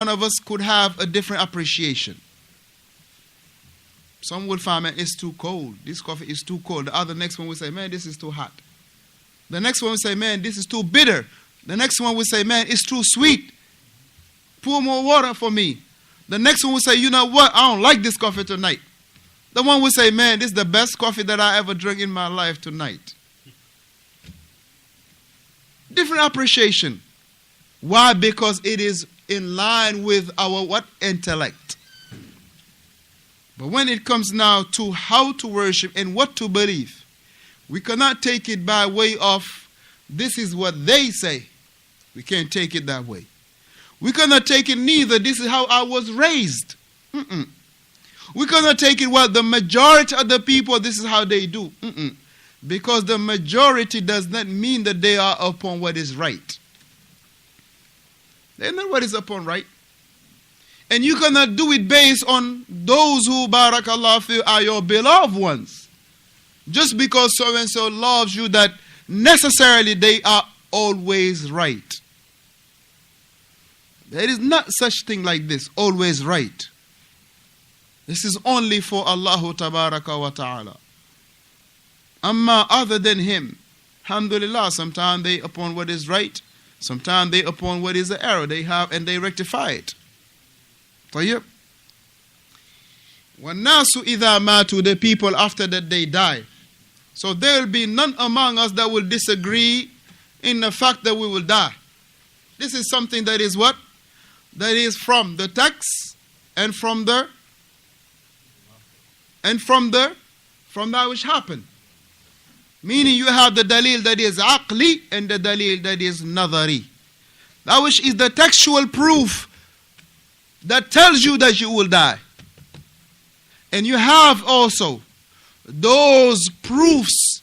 one of us could have a different appreciation. Some will find, man, it's too cold. This coffee is too cold. The other next one will say, man, this is too hot. The next one will say, man, this is too bitter. The next one will say, man, it's too sweet. Pour more water for me. The next one will say, you know what? I don't like this coffee tonight. The one will say, man, this is the best coffee that I ever drank in my life tonight. Different appreciation. Why? Because it is in line with our what? Intellect. But when it comes now to how to worship and what to believe, we cannot take it by way of this is what they say. We can't take it that way. We cannot take it neither. This is how I was raised. We cannot take it well. The majority of the people, this is how they do. Because the majority does not mean that they are upon what is right. They know what is upon right. And you cannot do it based on those who, barakallah fi, are your beloved ones. Just because so-and-so loves you, that necessarily they are always right. There is not such thing like this, always right. This is only for Allah tabaraka wa ta'ala. Amma other than Him, alhamdulillah, sometimes they upon what is right, sometimes they upon what is the error they have, and they rectify it. طيب. وَالنَّاسُ إِذَا مَاتُوا, the people after that they die. So there will be none among us that will disagree in the fact that we will die. This is something that is what? That is from the text and from that which happened. Meaning you have the dalil that is aqli and the dalil that is nadari. That which is the textual proof that tells you that you will die. And you have also those proofs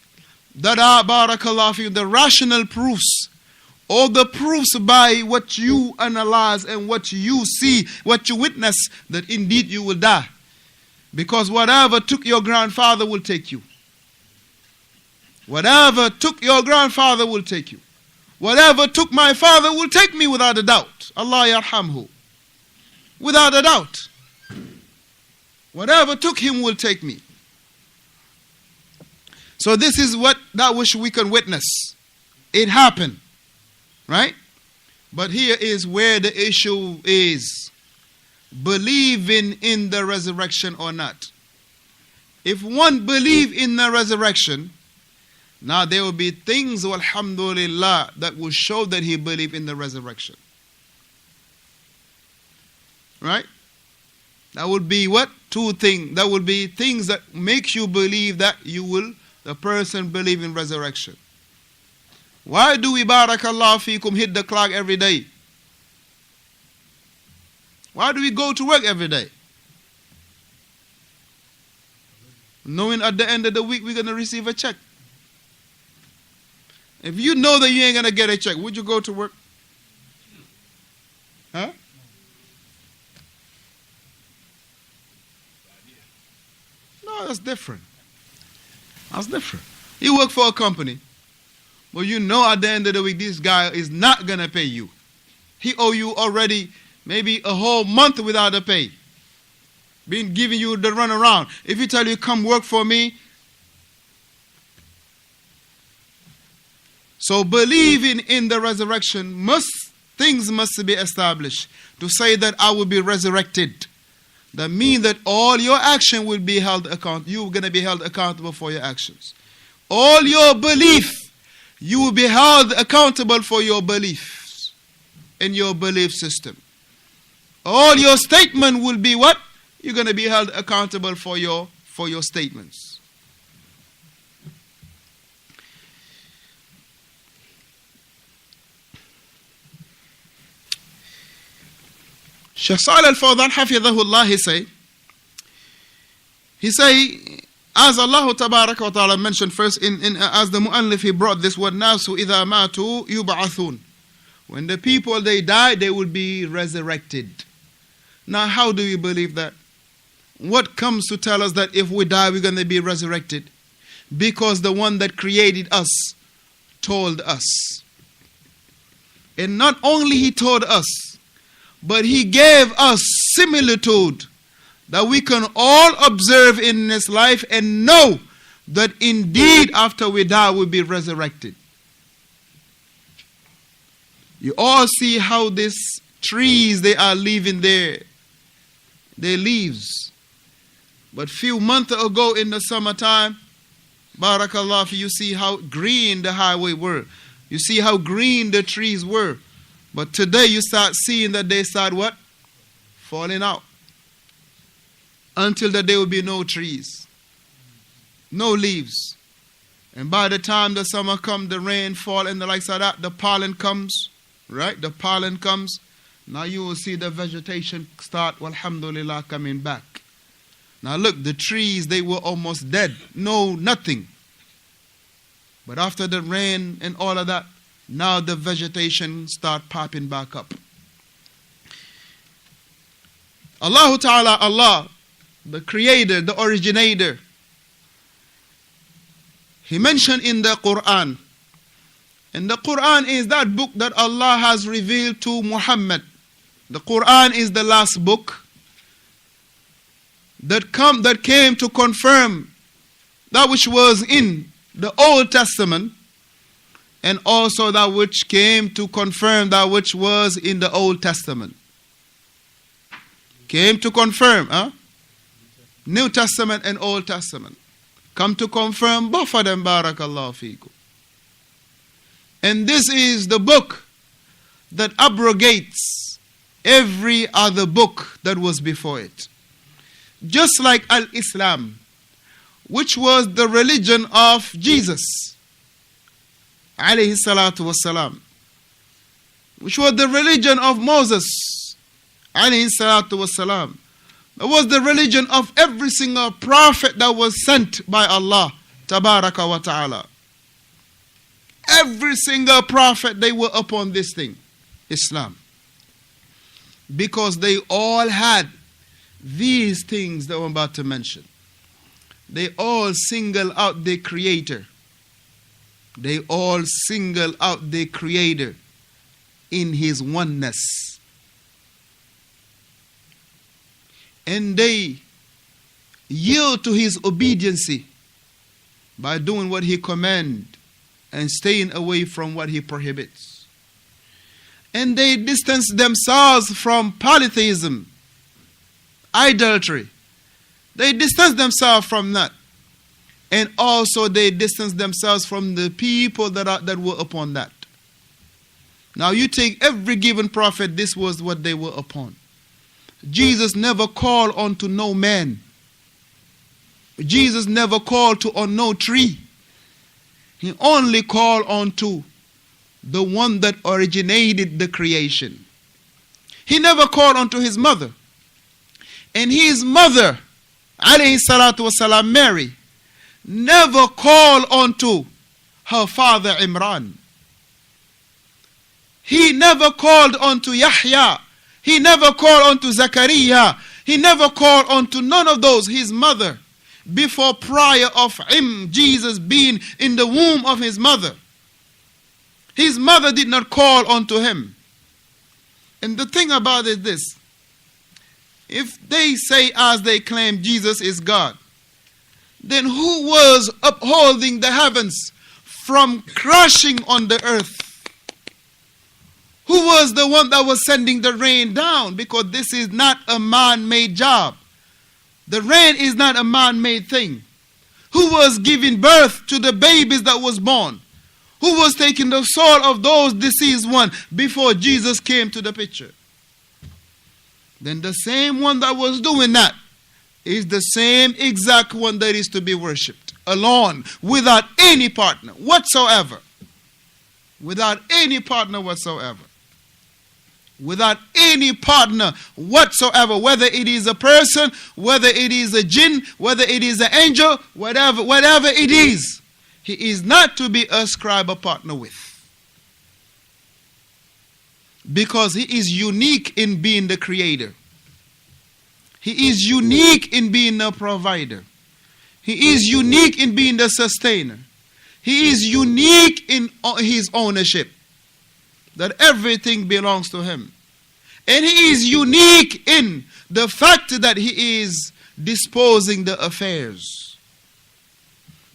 that are, barakallah fi, the rational proofs, or the proofs by what you analyze and what you see, what you witness, that indeed you will die. Because whatever took your grandfather will take you. Whatever took your grandfather will take you. Whatever took my father will take me without a doubt. Allah yarhamhu. Without a doubt. Whatever took him will take me. So this is that which we can witness. It happened. Right? But here is where the issue is. Believing in the resurrection or not. If one believe in the resurrection, now there will be things, alhamdulillah, that will show that he believed in the resurrection. Right? That would be what? Two things. That would be things that make you believe that the person believe in resurrection. Why do we, barakallah fikum, hit the clock every day? Why do we go to work every day? Knowing at the end of the week we're going to receive a check. If you know that you ain't going to get a check, would you go to work? Huh? No, that's different. That's different. You work for a company, but you know at the end of the week this guy is not going to pay you. He owe you already maybe a whole month without a pay. Been giving you the run around. If he tell you, come work for me. So believing in the resurrection, things must be established. To say that I will be resurrected, that means that all your action will be held accountable. You're going to be held accountable for your actions. All your belief, you will be held accountable for your beliefs in your belief system. All your statement will be what? You're going to be held accountable for your statements. Shaykh al-Fawzaan hafidhahullah, he say, as Allah tabaraka wa ta'ala mentioned first, as the mu'allif, he brought this word, nasu idha matu yub'athun. When the people, they die, they will be resurrected. Now, how do we believe that? What comes to tell us that if we die, we're going to be resurrected? Because the one that created us told us. And not only he told us, But He gave us similitude that we can all observe in this life and know that indeed after we die we'll be resurrected. You all see how these trees, they are leaving their leaves. But few months ago in the summertime, barakallah, you see how green the highway were. You see how green the trees were. But today you start seeing that they start what? Falling out. Until that there will be no trees. No leaves. And by the time the summer comes, the rain fall and the likes of that, the pollen comes. Right? The pollen comes. Now you will see the vegetation start, alhamdulillah, coming back. Now look, the trees, they were almost dead. No, nothing. But after the rain and all of that, now the vegetation start popping back up. Allah Ta'ala, Allah, the creator, the originator, He mentioned in the Quran. And the Quran is that book that Allah has revealed to Muhammad. The Quran is the last book that came to confirm that which was in the Old Testament, and also that which came to confirm that which was in the Old Testament. Came to confirm, New Testament and Old Testament. Come to confirm both of them, barakallahu feekum. And this is the book that abrogates every other book that was before it. Just like Al-Islam, which was the religion of Jesus, alayhi salatu wassalam, which was the religion of Moses, alayhi salatu wassalam. That was the religion of every single prophet that was sent by Allah, tabaraka wa ta'ala. Every single prophet, they were upon this thing, Islam. Because they all had these things that I'm about to mention. They all single out their creator. They all single out their creator in His oneness. And they yield to His obedience by doing what He commands and staying away from what He prohibits. And they distance themselves from polytheism, idolatry. They distance themselves from that. And also they distance themselves from the people that were upon that. Now you take every given prophet, this was what they were upon. Jesus never called unto no man. Jesus never called on no tree. He only called unto the one that originated the creation. He never called unto His mother. And His mother, alayhi salatu wasalam, Mary, never called unto her father Imran. He never called unto Yahya. He never called unto Zachariah. He never called unto none of those, his mother, before prior of Jesus being in the womb of his mother. His mother did not call unto him. And the thing about it is this. If they say as they claim Jesus is God, then who was upholding the heavens from crashing on the earth? Who was the one that was sending the rain down? Because this is not a man-made job. The rain is not a man-made thing. Who was giving birth to the babies that was born? Who was taking the soul of those deceased ones before Jesus came to the picture? Then the same one that was doing that is the same exact one that is to be worshipped, alone, without any partner whatsoever. Without any partner whatsoever. Without any partner whatsoever, whether it is a person, whether it is a jinn, whether it is an angel, whatever it is, he is not to be ascribed a partner with. Because he is unique in being the creator. He is unique in being the provider. He is unique in being the sustainer. He is unique in his ownership. That everything belongs to him. And He is unique in the fact that He is disposing the affairs.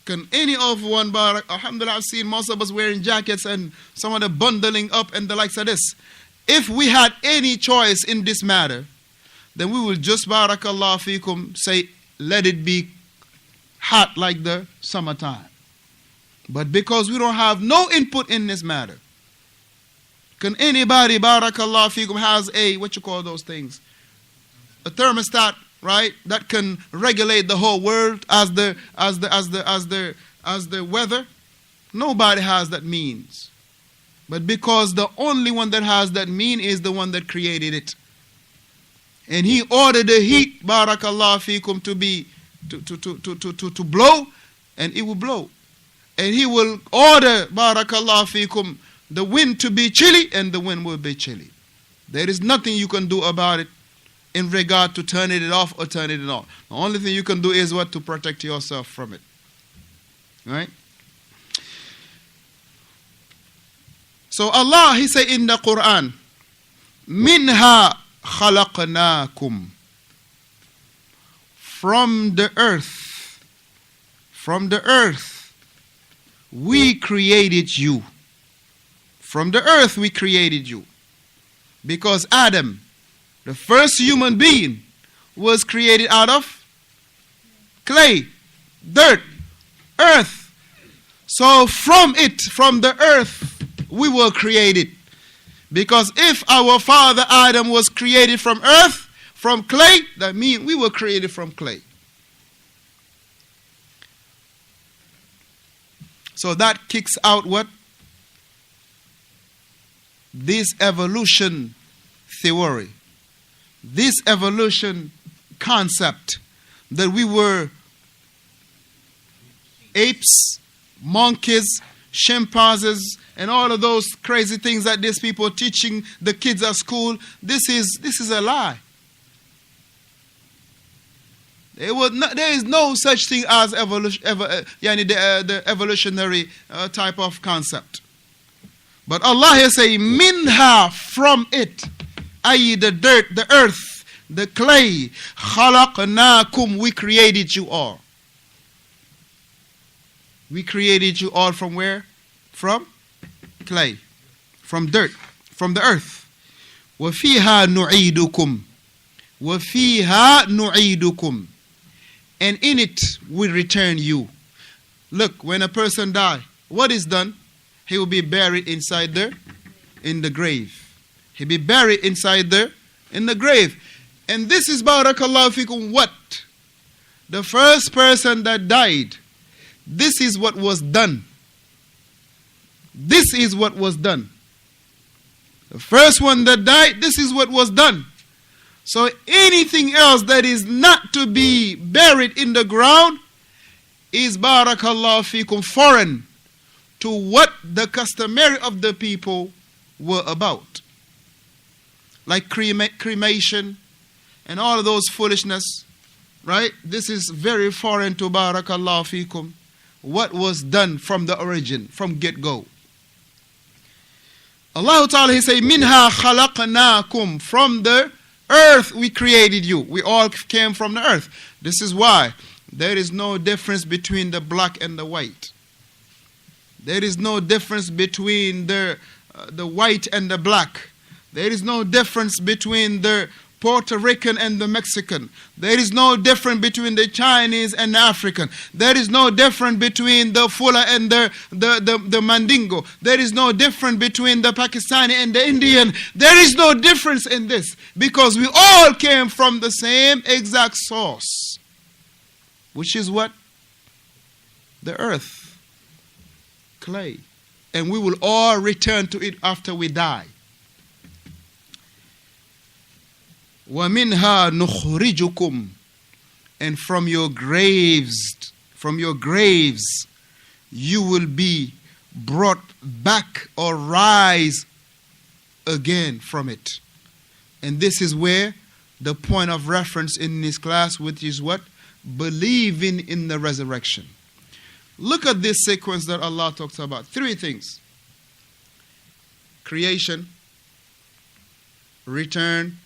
Can any of one, alhamdulillah, I've seen most of us wearing jackets and some of the bundling up and the likes of this. If we had any choice in this matter, then we will just, barakallah fikum, say, let it be hot like the summertime. But because we don't have no input in this matter, can anybody, barakallah fikum, has a, what you call those things? A thermostat, right? That can regulate the whole world as the weather. Nobody has that means. But because the only one that has that mean is the one that created it. And He ordered the heat, barakallah fikum, to blow, and it will blow. And He will order, barakallah fikum, the wind to be chilly, and the wind will be chilly. There is nothing you can do about it in regard to turning it off or turning it on. The only thing you can do is what? To protect yourself from it. Right? So Allah, He say in the Quran, Minha khalaqnakum. From the earth, we created you. From the earth we created you. Because Adam, the first human being, was created out of clay, dirt, earth. So from the earth, we were created. Because if our father Adam was created from earth, from clay, that means we were created from clay. So that kicks out what? This evolution theory. This evolution concept that we were apes, monkeys, chimpanzees, and all of those crazy things that these people are teaching the kids at school. This is a lie. There is no such thing as the evolutionary type of concept. But Allah here say, minha, from it, i.e. the dirt, the earth, the clay, khalaqnakum, we created you all. We created you all from where? From clay, from dirt, from the earth. وَفِيهَا نُعِيدُكُمْ وَفِيهَا نُعِيدُكُمْ. And in it we return you. Look, when a person dies, what is done? He will be buried inside there, in the grave. He'll be buried inside there, in the grave. And this is, barakallahu fikum, what? The first person that died, this is what was done. This is what was done. The first one that died, this is what was done. So anything else that is not to be buried in the ground is, barakallahu fikum, foreign to what the customary of the people were about. Like cremation and all of those foolishness, right? This is very foreign to, barakallahu fikum, what was done from the origin, from get-go. Allah Ta'ala, He say, minha khalaqnakum, from the earth we created you. We all came from the earth. This is why there is no difference between the black and the white. There is no difference between the white and the black. There is no difference between the Puerto Rican and the Mexican. There is no difference between the Chinese and the African. There is no difference between the Fula and the Mandingo. There is no difference between the Pakistani and the Indian. There is no difference in this, because we all came from the same exact source, which is what? The earth, clay. And we will all return to it after we die. وَمِنْهَا نُخْرِجُكُمْ. And from your graves, you will be brought back or rise again from it. And this is where the point of reference in this class, which is what? Believing in the resurrection. Look at this sequence that Allah talks about. 3 things. Creation, return